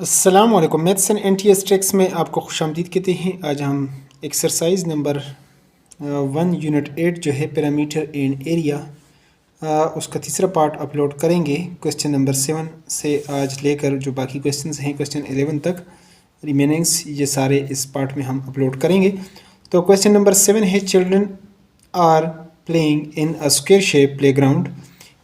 अस्सलाम वालेकुम। Maths and NTS tricks में आपको खुशामदीद कहते हैं। आज हम एक्सरसाइज नंबर 1 यूनिट 8 जो है पैरामीटर एंड एरिया उसका तीसरा पार्ट अपलोड करेंगे। क्वेश्चन नंबर 7 से आज लेकर जो बाकी क्वेश्चंस हैं क्वेश्चन 11 तक रिमेनिंग्स ये सारे इस पार्ट में हम अपलोड करेंगे। तो क्वेश्चन नंबर 7 है children are playing in a square shape playground.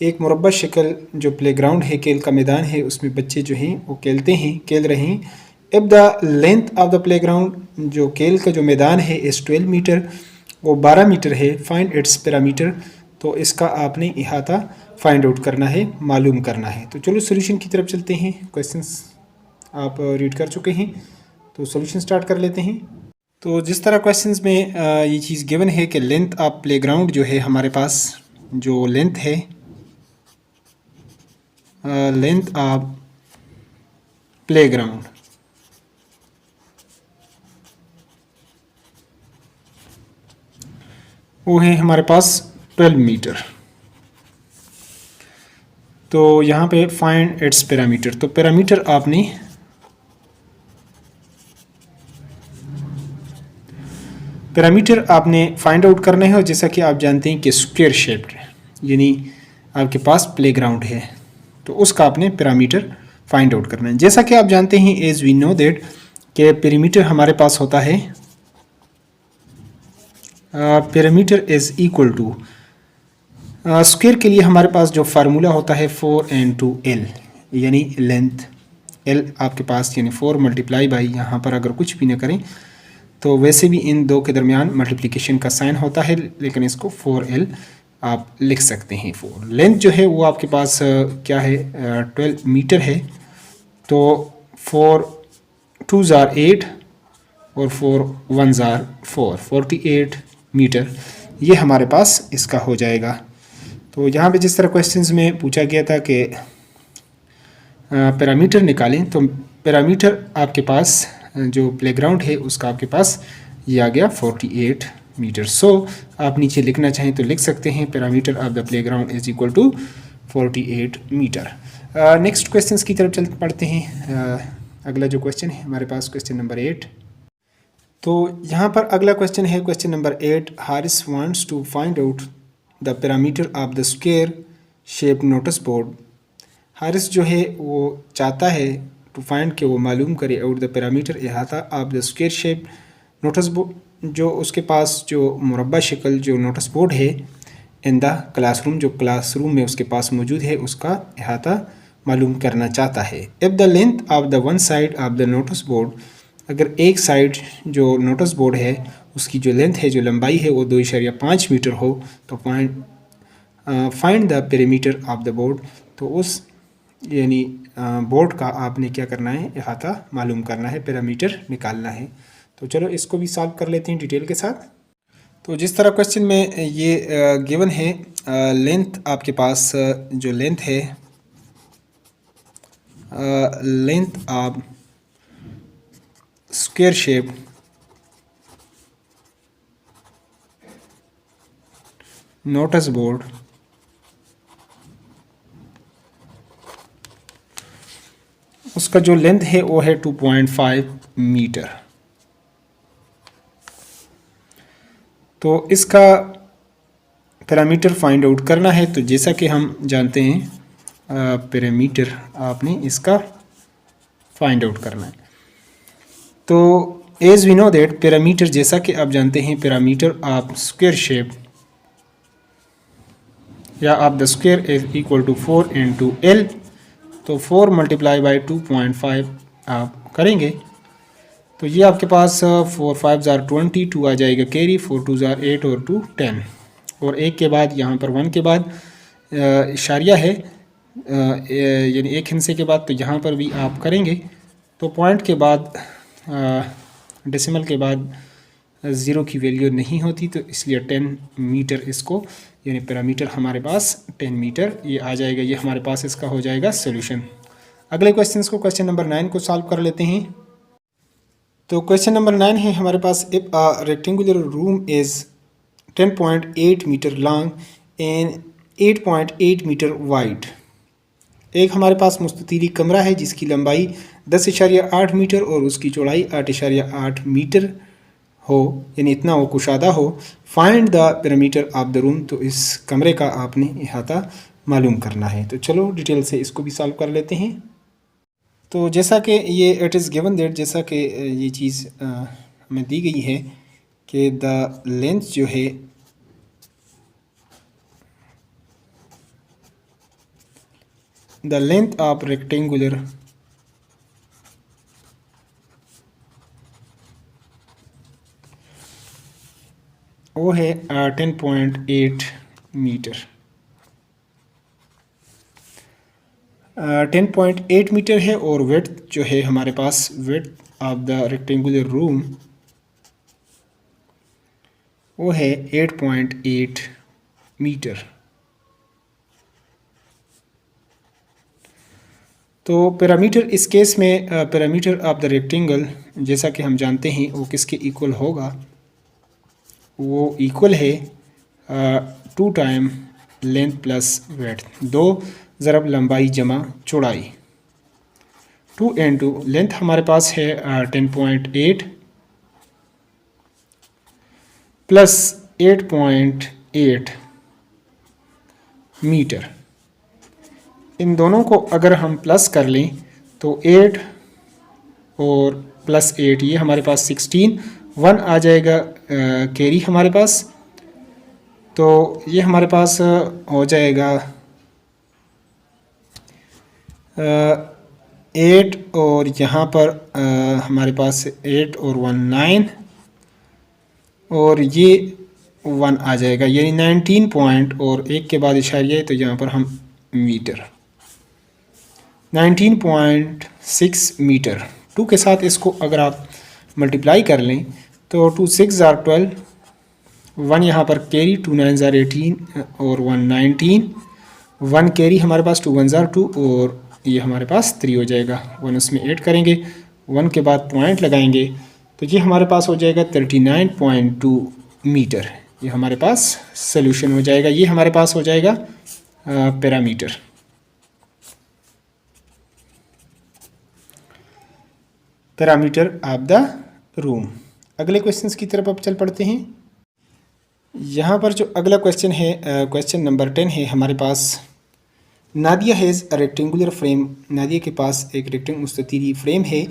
एक मुरब्बा शक्ल जो प्लेग्राउंड है, खेल का मैदान है, उसमें बच्चे जो हैं वो खेल रहे हैं। If the length of the playground, जो खेल का जो मैदान है, इस 12 मीटर, वो 12 मीटर है। फाइंड इट्स पैरामीटर, तो इसका आपने इहाता फाइंड आउट करना है, मालूम करना है। तो चलो सोल्यूशन की तरफ चलते हैं। क्वेश्चंस आप रीड कर चुके हैं तो सोल्यूशन स्टार्ट कर लेते हैं। तो जिस तरह क्वेश्चंस में ये चीज़ गिवन है कि लेंथ ऑफ प्लेग्राउंड जो है, हमारे पास जो लेंथ है, लेंथ ऑफ प्लेग्राउंड वो है हमारे पास 12 मीटर। तो यहाँ पे फाइंड इट्स पैरामीटर, तो पैरामीटर आपने फाइंड आउट करना है। और जैसा कि आप जानते हैं कि स्क्वायर शेप्ड यानी आपके पास प्लेग्राउंड है, तो उसका आपने पैरामीटर फाइंड आउट करना है। जैसा कि आप जानते हैं, एज वी नो दैट, कि पैरामीटर हमारे पास होता है, parameter is equal to square के लिए हमारे पास जो फार्मूला होता है 4n/2l, यानी लेंथ l आपके पास यानी 4 मल्टीप्लाई बाई, यहाँ पर अगर कुछ भी ना करें तो वैसे भी इन दो के दरमियान मल्टीप्लिकेशन का साइन होता है, लेकिन इसको 4l आप लिख सकते हैं। 4 लेंथ जो है वो आपके पास क्या है, 12 मीटर है। तो 4 2s are 8 और 4 1s are 4, 48 मीटर ये हमारे पास इसका हो जाएगा। तो यहाँ पे जिस तरह क्वेश्चंस में पूछा गया था कि पैरामीटर निकालें, तो पैरामीटर आपके पास जो प्लेग्राउंड है उसका आपके पास ये आ गया 48 मीटर। सो आप नीचे लिखना चाहें तो लिख सकते हैं, parameter of the playground is equal to 48 metre. Next questions की तरफ चल पढ़ते हैं। अगला जो क्वेश्चन है हमारे पास क्वेश्चन नंबर 8। तो यहाँ पर अगला क्वेश्चन है question number 8। Haris wants to find out the parameter of the square shape notice board. Haris जो है वो चाहता है टू फाइंड के वो मालूम करे आउट द पैरामीटर इहाता of the square shape notice board, जो उसके पास जो मुरब्बा शक्ल जो नोटिस बोर्ड है, इन द क्लासरूम, जो क्लासरूम में उसके पास मौजूद है, उसका इहाता मालूम करना चाहता है। If the length of the one side of the notice board, अगर एक साइड जो नोटिस बोर्ड है उसकी जो लेंथ है, जो लंबाई है, वो 2.5 मीटर हो, तो find the perimeter of the board, तो उस यानी बोर्ड का आपने क्या करना है, इहाता मालूम करना है, पैरामीटर निकालना है। तो चलो इसको भी सॉल्व कर लेते हैं डिटेल के साथ। तो जिस तरह क्वेश्चन में ये गिवन है, लेंथ आपके पास जो लेंथ है, length of square shape notice board, उसका जो लेंथ है वो है 2.5 मीटर। तो इसका पैरामीटर फाइंड आउट करना है। तो जैसा कि हम जानते हैं पैरामीटर आपने इसका फाइंड आउट करना है। तो as we know that, parameter जैसा कि आप जानते हैं, पैरामीटर ऑफ स्क्वायर शेप या of the square is equal to 4n/2l। तो 4 मल्टीप्लाई बाई 2.5 आप करेंगे तो ये आपके पास 4 5s are 20, 2 आ जाएगा कैरी, 4 2s are 8 और 2 10, और एक के बाद यहाँ पर 1 के बाद इशारिया है, यानी एक हिस्से के बाद, तो यहाँ पर भी आप करेंगे। तो पॉइंट के बाद डेसिमल के बाद 0 की वैल्यू नहीं होती, तो इसलिए 10 मीटर इसको, यानी पैरामीटर हमारे पास 10 मीटर ये आ जाएगा। ये हमारे पास इसका हो जाएगा सोल्यूशन। अगले क्वेश्चन को, क्वेश्चन नंबर 9 को सॉल्व कर लेते हैं। तो क्वेश्चन नंबर 9 है हमारे पास। If a rectangular room is 10.8 metre long and 8.8 metre wide, एक हमारे पास मुस्ततीली कमरा है जिसकी लंबाई 10.8 मीटर और उसकी चौड़ाई 8.8 मीटर हो, यानी इतना वो कुशादा हो। Find the parameter of the room, तो इस कमरे का आपने अहाता मालूम करना है। तो चलो डिटेल से इसको भी सॉल्व कर लेते हैं। तो जैसा कि ये इट इज़ गिवन दैट, जैसा कि ये चीज़ हमें दी गई है कि द लेंथ जो है द लेंथ ऑफ रेक्टेंगुलर वो है 10.8 मीटर। 10.8 मीटर है और विड्थ जो है हमारे पास, width of the rectangular room वो है 8.8 मीटर। तो पैरामीटर इस केस में पैरामीटर ऑफ द रेक्टेंगल जैसा कि हम जानते हैं वो किसके इक्वल होगा, वो इक्वल है 2 टाइम लेंथ प्लस विड्थ, 2 ज़रब लंबाई जमा चौड़ाई। 2 इंटू लेंथ हमारे पास है 10.8 प्लस 8.8 मीटर। इन दोनों को अगर हम प्लस कर लें तो 8 और प्लस 8 ये हमारे पास 16, 1 आ जाएगा कैरी हमारे पास। तो ये हमारे पास हो जाएगा 8 और यहाँ पर हमारे पास 8 और 1 9 और ये 1 आ जाएगा, यानी 19 पॉइंट और 1 के बाद इशारिया है तो यहाँ पर हम मीटर 19.6 मीटर। 2 के साथ इसको अगर आप मल्टीप्लाई कर लें तो 2 6 are 12, 1 यहाँ पर कैरी, 2 9 are 18 और 1 19, 1 कैरी हमारे पास, 2 1 are 2 और ये हमारे पास 3 हो जाएगा। 1 उसमें ऐड करेंगे, 1 के बाद पॉइंट लगाएंगे तो ये हमारे पास हो जाएगा 39.2 मीटर। ये हमारे पास सोल्यूशन हो जाएगा, ये हमारे पास हो जाएगा parameter. Parameter of the room. अगले क्वेश्चंस की तरफ अब चल पड़ते हैं। यहाँ पर जो अगला क्वेश्चन है, क्वेश्चन नंबर 10 है हमारे पास। Nadia has a rectangular frame, Nadia के पास एक रेक्टेंगुलर मुस्ततीली फ्रेम है।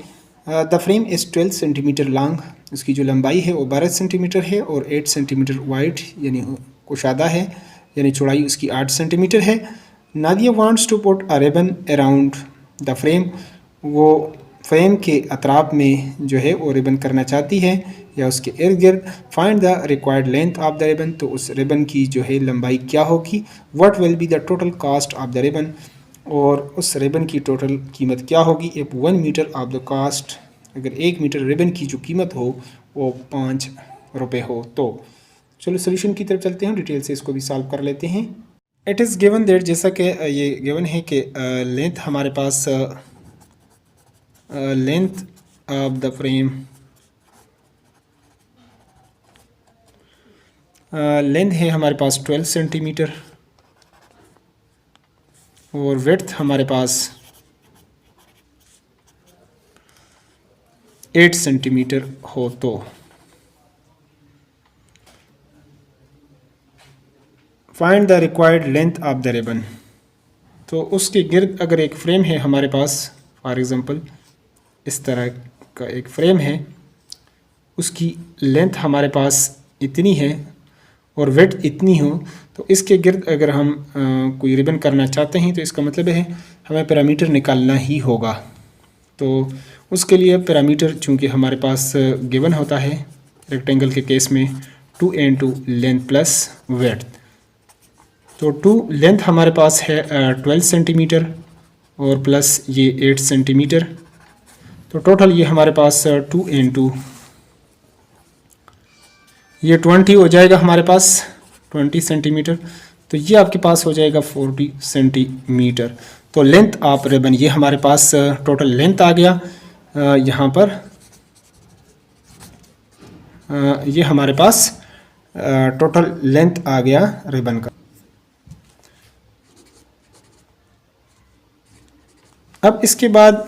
The frame is 12 centimetre long, उसकी जो लंबाई है वो 12 सेंटीमीटर है और 8 सेंटीमीटर वाइड यानी कुशादा है, यानी चौड़ाई उसकी 8 सेंटीमीटर है। Nadia wants to put a ribbon around the frame, वो फ्रेम के अतराफ में जो है वो रिबन करना चाहती है या उसके इर्द गिर्द। Find the required length of the ribbon, तो उस रिबन की जो है लंबाई क्या होगी। What will be the total cost of the ribbon, और उस रिबन की टोटल कीमत क्या होगी। If 1 metre of the cost, अगर 1 मीटर रिबन की जो कीमत हो वो 5 रुपये हो। तो चलो सोल्यूशन की तरफ चलते हैं, डिटेल से इसको भी सॉल्व कर लेते हैं। इट इज़ गिवन दैट, जैसा कि ये गिवन है कि लेंथ हमारे पास, length of the frame, length है हमारे पास 12 सेंटीमीटर और विड्थ हमारे पास 8 सेंटीमीटर हो। तो find the required length of the ribbon, तो उसके गिर्द अगर एक फ्रेम है हमारे पास, फॉर एग्ज़ाम्पल इस तरह का एक फ्रेम है, उसकी लेंथ हमारे पास इतनी है और विड्थ इतनी हो, तो इसके गिर्द अगर हम कोई रिबन करना चाहते हैं तो इसका मतलब है हमें पैरामीटर निकालना ही होगा। तो उसके लिए पैरामीटर चूँकि हमारे पास गिवन होता है रेक्टेंगल के केस में 2 इंटू लेंथ प्लस विड्थ, तो 2 लेंथ हमारे पास है 12 सेंटीमीटर और प्लस ये 8 सेंटीमीटर, तो टोटल ये हमारे पास 2 इंटू ये 20 हो जाएगा हमारे पास 20 सेंटीमीटर, तो ये आपके पास हो जाएगा 40 सेंटीमीटर। तो लेंथ ऑफ रिबन ये हमारे पास टोटल लेंथ आ गया। यहाँ पर ये हमारे पास टोटल लेंथ आ गया रिबन का। अब इसके बाद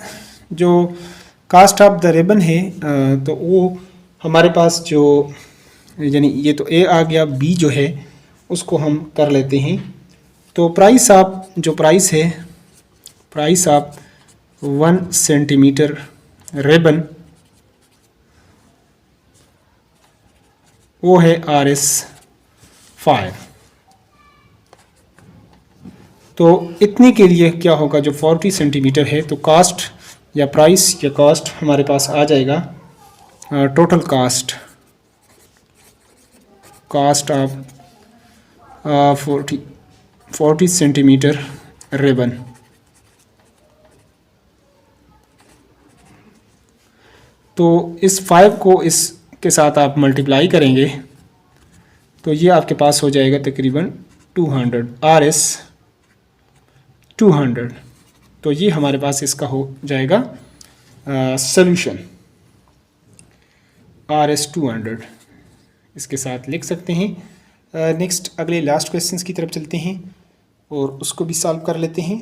जो कास्ट ऑफ द रिबन है तो वो हमारे पास जो यानी ये तो ए आ गया, बी जो है उसको हम कर लेते हैं। तो प्राइस ऑफ 1 सेंटीमीटर रिबन वो है RS5। तो इतने के लिए क्या होगा, जो 40 सेंटीमीटर है तो कास्ट या प्राइस या कॉस्ट हमारे पास आ जाएगा total cost of 40 centimetre ribbon. तो इस 5 को इसके साथ आप मल्टीप्लाई करेंगे तो ये आपके पास हो जाएगा तकरीबन 200 RS 200। तो ये हमारे पास इसका हो जाएगा सॉल्यूशन RS 200 इसके साथ लिख सकते हैं। नेक्स्ट अगले लास्ट क्वेश्चंस की तरफ चलते हैं और उसको भी सॉल्व कर लेते हैं।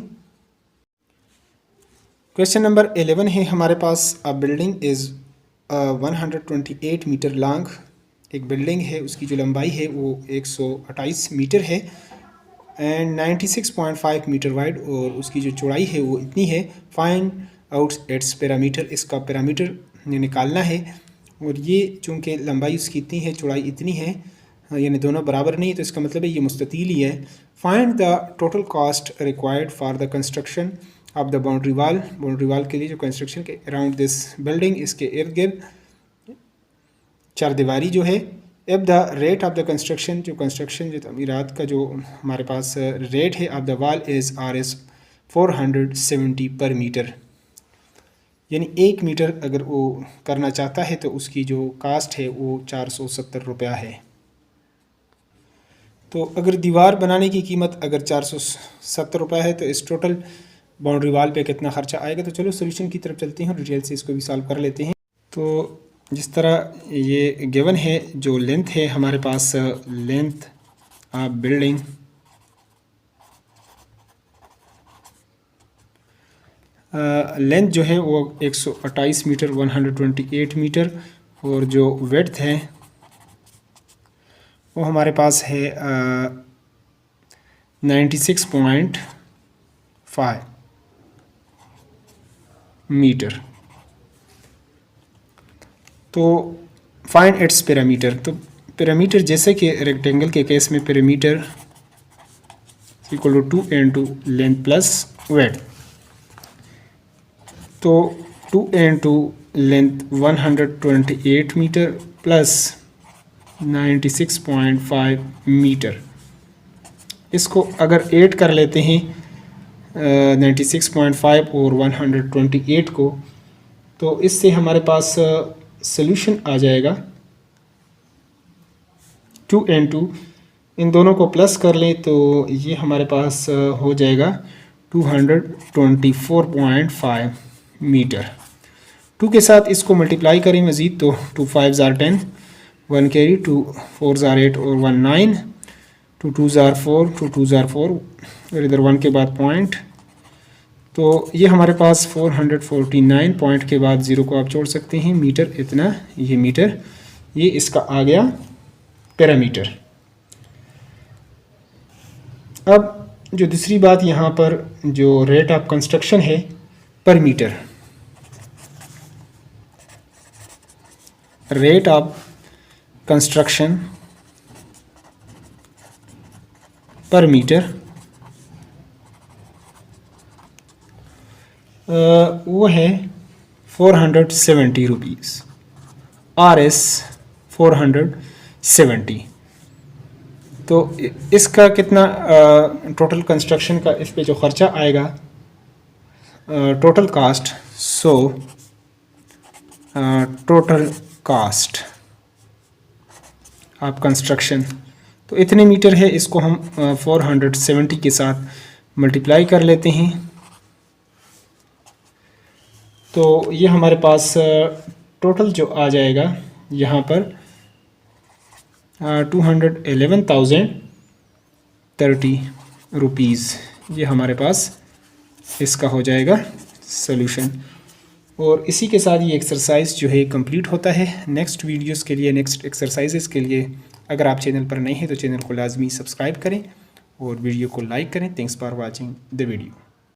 क्वेश्चन नंबर 11 है हमारे पास, अ बिल्डिंग इज़ 128 मीटर लॉन्ग। एक बिल्डिंग है, उसकी जो लंबाई है वो 128 मीटर है एंड 96.5 मीटर वाइड, और उसकी जो चौड़ाई है वो इतनी है। फाइंड आउट इट्स पैरामीटर, इसका पैरामीटर निकालना है। और ये चूँकि लंबाई उसकी इतनी है, चौड़ाई इतनी है, यानी दोनों बराबर नहीं, तो इसका मतलब है ये मुस्ततील ही है। Find the total cost required for the construction of the boundary wall के लिए जो कंस्ट्रक्शन के अराउंड दिस बिल्डिंग, इसके इर्द गिर्द चार दीवारी जो है। अब the rate of the construction, जो तमीरात का जो हमारे पास रेट है ऑफ द वाल इज़ RS 470 पर मीटर। यानी 1 मीटर अगर वो करना चाहता है तो उसकी जो कास्ट है वो 470 रुपया है। तो अगर दीवार बनाने की कीमत अगर 470 रुपये है तो इस टोटल बाउंड्री वाल पे कितना खर्चा आएगा। तो चलो सोल्यूशन की तरफ चलते हैं, डिटेल से इसको भी सॉल्व कर लेते हैं। तो जिस तरह ये गिवन है, जो लेंथ है हमारे पास, लेंथ ऑफ बिल्डिंग लेंथ जो है वो 128 मीटर 128 मीटर, और जो विड्थ है वो हमारे पास है 96.5 मीटर। तो फाइंड इट्स पैरामीटर। तो पैरामीटर जैसे कि रेक्टेंगल के केस में parameter equal to 2 into length plus width. तो 2 into length 128 metre plus 96.5 metre. इसको अगर ऐड कर लेते हैं 96.5 और 128 को, तो इससे हमारे पास सॉल्यूशन आ जाएगा 2 into, इन दोनों को प्लस कर लें तो ये हमारे पास हो जाएगा 224.5 मीटर। 2 के साथ इसको मल्टीप्लाई करें मज़ीद तो 2 5s are 10, 1 carry, 2 4s are 8 और 1 9, 2 2s are 4, 2 2s are 4 और इधर 1 के बाद पॉइंट। तो ये हमारे पास 449 पॉइंट के बाद 0 को आप जोड़ सकते हैं, मीटर इतना, ये मीटर, ये इसका आ गया पैरामीटर। अब जो दूसरी बात यहाँ पर, जो रेट ऑफ कंस्ट्रक्शन है पर मीटर, रेट ऑफ कंस्ट्रक्शन पर मीटर वो है 470 रुपीज़, RS 470। तो इसका कितना टोटल कंस्ट्रक्शन का इस पे जो ख़र्चा आएगा, total cast, so total cost of construction, तो इतने मीटर है, इसको हम 470 के साथ मल्टीप्लाई कर लेते हैं। तो ये हमारे पास टोटल जो आ जाएगा यहाँ पर 211,030 रुपीज़, ये हमारे पास इसका हो जाएगा सोल्यूशन। और इसी के साथ ये एक्सरसाइज जो है कंप्लीट होता है। नेक्स्ट वीडियोस के लिए, नेक्स्ट एक्सरसाइजेस के लिए अगर आप चैनल पर नए हैं तो चैनल को लाजमी सब्सक्राइब करें और वीडियो को लाइक करें। Thanks for watching the video.